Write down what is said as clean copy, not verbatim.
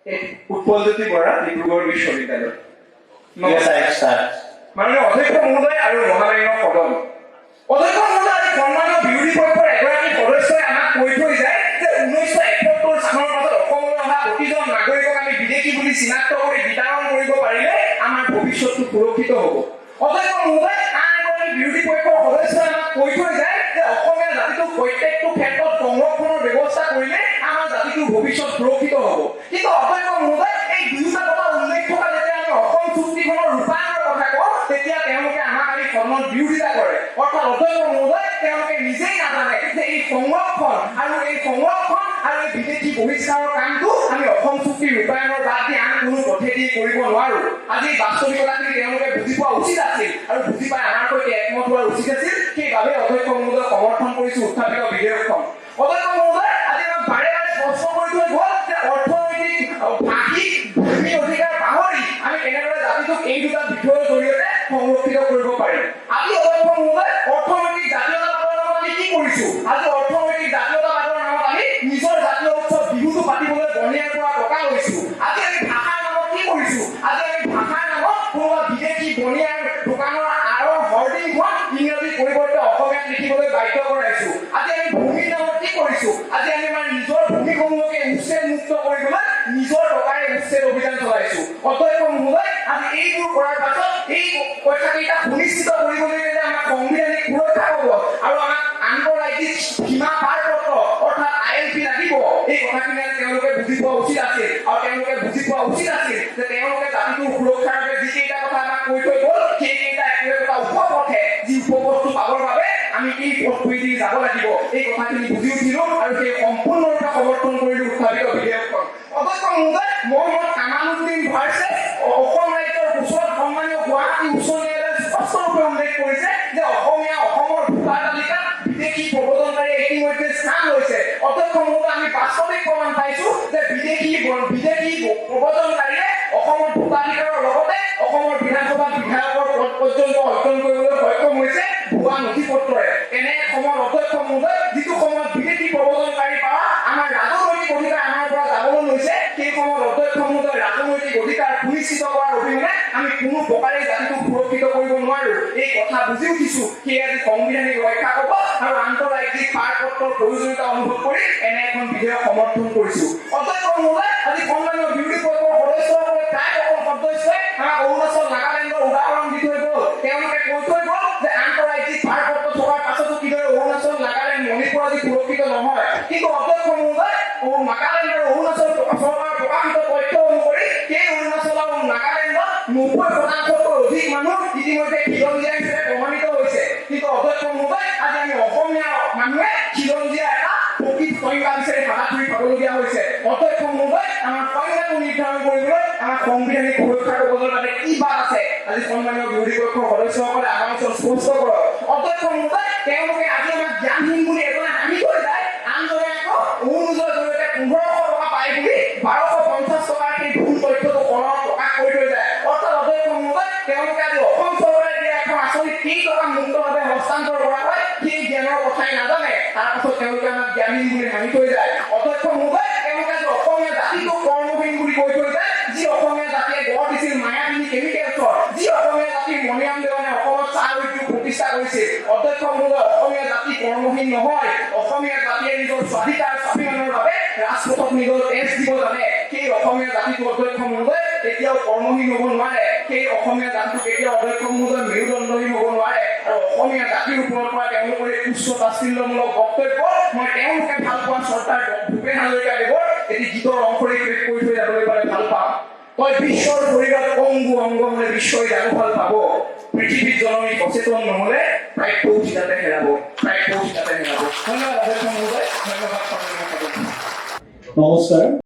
উৎপলজ্যোতি বৰা, ডিব্ৰুগড় বিশ্ববিদ্যালয়। মাননীয় অধ্যক্ষ মহোদয় আৰু মহামান্য সদন, অধ্যক্ষ মহোদয়, আজি সন্মানীয় বিৰোধী পক্ষৰ এগৰাকী সদস্যই আমাক কৈ থৈ যায় যে 1971 চনৰ পাছত অসমলৈ অহা প্ৰতিজন নাগৰিকক আমি বিদেশী বুলি চিনাক্ত কৰি বিতৰণ কৰিব পাৰিলে আমাৰ ভৱিষ্যতটো সুৰক্ষিত হ'ব। অধ্যক্ষ মহোদয়, আন এগৰাকী বিৰোধী পক্ষৰ সদস্যই আমাক কৈ থৈ যায় যে অসমীয়া জাতিটোক প্ৰত্যেকটো ক্ষেত্ৰত সংৰক্ষণৰ ব্যৱস্থা কৰিলে আমাৰ জাতিটোৰ ভৱিষ্যত সুৰক্ষিত হ'ব। কিন্তু অধ্যক্ষ মহোদয়, এই দুয়োটা কথা উল্লেখ থকা যেতিয়া আমি অসম চুক্তিখনৰ ৰূপায়ণৰ কথা কওঁ তেতিয়া তেওঁলোকে আমাক আমি সদনত বিৰোধিতা কৰে। অৰ্থাৎ অধ্যক্ষ মহোদয়, তেওঁলোকে নিজেই নাজানে যে এই সংৰক্ষণ আৰু এই বিদেশী বহিষ্কাৰৰ কামটো আমি অসম চুক্তি ৰূপায়ণৰ বাদ দি আন কোনো পথেদি কৰিব নোৱাৰো। আজি বাস্তৱিকতাখিনি তেওঁলোকে বুজি পোৱা উচিত আছিল আৰু বুজি পাই আমাৰ সৈতে একমত হোৱা উচিত আছিল। সেইবাবে অধ্যক্ষ মহোদয় সমৰ্থন কৰিছো উত্থাপিত বিধেয়কখন। অধ্যক্ষ মহোদয়, আজি আমাক বাৰে বাৰে স্পষ্ট কৰি থৈ গ'ল যে অৰ্থনৈতিক, ভাষিক, ভূমি অধিকাৰ পাহৰি আমি কেনেদৰে জাতিটোক এই দুটা বিষয়ৰ জৰিয়তে সংৰক্ষিত কৰিব পাৰিম। আজি অধ্যক্ষ মহোদয়, অৰ্থনৈতিক জাতীয়তাবাদৰ নামত আমি কি কৰিছো? আজি অৰ্থনৈতিক জাতীয়তাবাদৰ নামত আমি নিজৰ জাতীয় উৎসৱ বিহুটো পাতিবলৈ বনিয়াৰ পৰা টকা লৈছো। আজি আমি ভাষাৰ নামত কি কৰিছো? আজি আমি ভাষাৰ নামত কোনোবা বিদেশী বনিয়াৰ দোকানৰ আঁৰৰ হৰ্ডিংখন ইংৰাজী পৰিৱৰ্তে অসমীয়াত লিখিবলৈ বাধ্য কৰাইছো। আজি আমি ভূমিৰ নামত কি কৰিছো? আজি আমি আমাৰ নিজৰ ভূমিসমূহকে উচ্ছেদ মুক্ত কৰিবলৈ নিজৰ টকাৰে উচ্ছেদ অভিযান চলাইছো। অধ্যক্ষ মহোদয়, আজি এইবোৰ কৰাৰ পাছত এই কথাকেইটা সুনিশ্চিত কৰিবলৈ যে আমাক সাংবিধানিক সুৰক্ষা হ'ব আৰু আমাক আন্তঃৰাজ্যিক সীমা পাৰপত্ৰ অৰ্থাৎ ILP লাগিব, এই কথাখিনি তেওঁলোকে বুজি পোৱা উচিত আছিল। আৰু তেওঁলোকে বুজি পোৱা উচিত আছিল যে তেওঁলোকে জাতিটোৰ সুৰক্ষাৰ বাবে যিকেইটা কথা আমাক কৈ থৈ গ'ল সেইকেইটা একেবাৰে এটা উপপথে, যি উপপথটো পাবৰ বাবে আমি এই পথটোৱেদি যাব লাগিব। এই কথাখিনি বুজি উঠিলো আৰু সেই সম্পূৰ্ণৰূপে সমৰ্থন কৰিলো উত্থাপিত বিধেয়কখন। অধ্যক্ষ মহোদয়, মহম্মদ কামালুদ্দিন ভাৰ্চেছ অসম ৰাজ্যৰ ওচৰত সন্মানীয় গুৱাহাটী উচ্চ ন্যায়ালয়ে স্পষ্টৰূপে উল্লেখ কৰিছে যে অসমৰ ভোটাৰ তালিকাত বিদেশী প্ৰব্ৰজনকাৰীয়ে ইতিমধ্যে স্থান লৈছে। অধ্যক্ষ মহোদয়, আমি বাস্তৱিক প্ৰমাণ পাইছো যে বিদেশী প্ৰব্ৰজনকাৰীয়ে অসমৰ ভোটাধিকাৰৰ লগতে অসমৰ বিধানসভাত বিধায়কৰ পদ পৰ্যন্ত অৰ্জন কৰিবলৈ সক্ষম হৈছে ভুৱা নথি পত্ৰৰে। এনে সময়ত অধ্যক্ষ মহোদয়, যিটো সময়ত বিদেশী প্ৰব্ৰজনকাৰী পাৱা আমাৰ ৰাজনৈতিক অধিকাৰ আমাৰ পৰা যাবলৈ লৈছে, সেই সময়ত অধ্যক্ষ মহোদয় ৰাজনৈতিক অধিকাৰ সুনিশ্চিত কৰাৰ অবিহনে আমি কোনো প্ৰকাৰে জাতিটোক সুৰক্ষিত কৰিব নোৱাৰো। এই কথা বুজি উঠিছো। সেয়ে আজি সাংবিধানিক ৰক্ষা পাব আৰু আন্তঃৰাজ্যিক পাৰপত্ৰৰ প্ৰয়োজনীয়তা অনুভৱ কৰি এনে এখন বিধেয়ক সমৰ্থন কৰিছো। অধ্যক্ষ মহোদয়, আজি সন্মানীয় বিৰোধী পক্ষৰ সদস্যসকলে প্ৰায় সকলো সদস্যই আমাক অৰুণাচল, নাগালেণ্ডৰ উদাহৰণ দি থৈ গ'ল। তেওঁলোকে কৈ থৈ গ'ল যে আন্তঃৰাজ্যিক পাৰপত্ৰ থকাৰ পাছতো কিদৰে অৰুণাচল, নাগালেণ্ড, মণিপুৰ আদি সুৰক্ষিত নহয়। কিন্তু অধ্যক্ষ মহোদয়, নাগালেণ্ড আৰু অৰুণাচল চৰকাৰৰ প্ৰকাশিত তথ্য অনুসৰি সেই অৰুণাচল আৰু নাগালেণ্ডত 90% অধিক মানুহ ইতিমধ্যে খিলঞ্জীয়া হিচাপে প্ৰমাণিত হৈছে। কিন্তু অধ্যক্ষ মহোদয়, আজি আমি অসমীয়া মানুহে খিলঞ্জীয়া এটা প্ৰকৃত সংজ্ঞা বিচাৰি হাতাহাতি খাবলগীয়া হৈছে। অধ্যক্ষ মহোদয়, আমাৰ সংজ্ঞাটো নিৰ্ধাৰণ কৰিবলৈ আমাৰ সাংবিধানিক সুৰক্ষা কবলৰ বাবে কি বাট আছে? আজি সন্মানীয় বিৰোধী পক্ষৰ সদস্যসকলে আমাৰ ওচৰত স্পষ্ট কৰক। অধ্যক্ষ মহোদয়, তেওঁলোকে আজি আমাক জ্ঞানহীন বুলি এজনে হাঁহি থৈ যায়, আনজনে আকৌ অৰুণোদয়ৰ জৰিয়তে 1500 টকা পায় বুলি 1250 টকাৰ সেই ভুল তথ্যটো কলমত প্ৰকাশ কৰি থৈ যায়। অৰ্থাৎ অধ্যক্ষ মহোদয়, তেওঁলোকে আজি অসম চৰকাৰে দিয়া এখন আঁচনিত কেই টকা মুক্তভাৱে হস্তান্তৰ কৰা হয় সেই জ্ঞানৰ কথাই নাজানে। তাৰপাছত তেওঁলোকে আমাক জ্ঞানহীন বুলি হাঁহি থৈ যায়। অধ্যক্ষ মহোদয়, তেওঁলোকে আজি অসমীয়া জাতিটোক কৰ্মহীন বুলি কৈ থৈ যায়। যি অসমীয়া জাতিয়ে গঢ় দিছিল মায়াবিনী কেমিকেলছৰ, যি অসমীয়া জাতিৰ মণিৰাম দেৱানে অসমত চাহ উদ্যোগ প্ৰতিষ্ঠা কৰিছিল। অধ্যক্ষ মহোদয়, অসমীয়া জাতি কৰ্মহীন নহয়। অসমীয়া জাতিয়ে নিজৰ স্বাধিকাৰ স্বাভিমানৰ বাবে ৰাজপথত নিজৰ তেজ দিব জানে। সেই অসমীয়া জাতিটো অধ্যক্ষ মহোদয় কেতিয়াও কৰ্মহীন হ'ব নোৱাৰে। সেই অসমীয়া জাতিটো কেতিয়াও অধ্যক্ষ মহোদয় মেৰুদণ্ডহীন হ'ব নোৱাৰে। আৰু অসমীয়া জাতিৰ ওপৰত পৰা তেওঁলোকৰ এই উচ্চ তাচ্ছিল্যমূলক বক্তব্য মই তেওঁলোকে ভাল পোৱা চৰ্দাৰ ভূপেন হাজৰিকাদেৱৰ এটি গীতৰ অংশৰে শেষ কৰি থৈ যাবলৈ পালে ভাল পাম। তই বিশ্বৰ শৰীৰত অংগু অংগ হলে বিশ্বই জানো ভাল পাব। পৃথিৱীত জননী সচেতন নহলে প্ৰায় কৌশিকাতে হেৰাব। ধন্যবাদ অধ্যক্ষ মহোদয়, ধন্যবাদ। নমস্কাৰ।